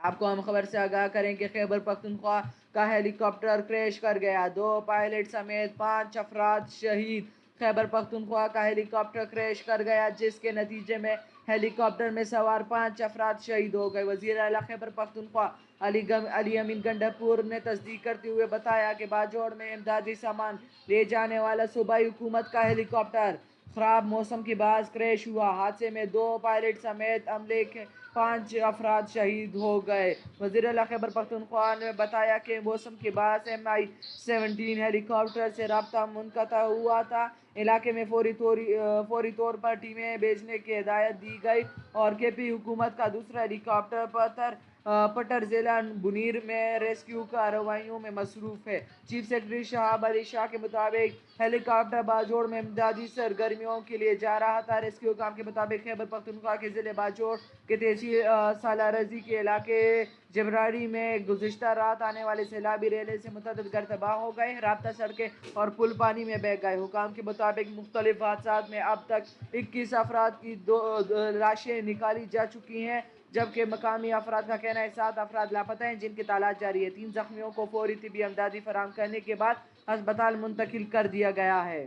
آپ کو ہم خبر سے آگاہ کریں کہ خیبر پختونخوا کا ہیلی کاپٹر کریش کر گیا، 2 پائلٹ سمیت 5 افراد شہید۔ خیبر پختونخوا کا ہیلی کاپٹر کریش کر گیا جس کے نتیجے میں ہیلی کاپٹر میں سوار 5 افراد شہید ہو گئے۔ وزیر اعلیٰ خیبر پختونخوا علی امین گنڈھاپور نے تصدیق کرتے ہوئے بتایا کہ باجوڑ میں امدادی سامان لے جانے والا صوبائی حکومت کا ہیلی کاپٹر خراب موسم کے باعث کریش ہوا۔ حادثے میں 2 پائلٹ سمیت عملے کے 5 افراد شہید ہو گئے۔ وزیر اعلیٰ خیبر پختونخوا نے بتایا کہ موسم کے باعث MI-17 ہیلی کاپٹر سے رابطہ منقطع ہوا تھا۔ علاقے میں فوری طور پر ٹیمیں بھیجنے کی ہدایت دی گئی اور KP حکومت کا دوسرا ہیلی کاپٹر پٹر ضلع بنیر میں ریسکیو کارروائیوں میں مصروف ہے۔ چیف سیکرٹری شہاب علی شاہ کے مطابق ہیلی کاپٹر باجوڑ میں امدادی سرگرمیوں کے لیے جا رہا تھا۔ ریسکیو کام کے مطابق خیبر پختونخوا کے ضلع باجوڑ کے تحصیل سالارزی کے علاقے جبراڑی میں گزشتہ رات آنے والے سیلابی ریلے سے متعدد گھر تباہ ہو گئے، رابطہ سڑکیں اور پل پانی میں بہہ گئے۔ حکام کے مطابق مختلف حادثات میں اب تک 21 افراد کی لاشیں نکالی جا چکی ہیں، جبکہ مقامی افراد کا کہنا ہے 7 افراد لاپتہ ہیں جن کی تلاش جاری ہے۔ 3 زخمیوں کو فوری طبی امداد فراہم کرنے کے بعد ہسپتال منتقل کر دیا گیا ہے۔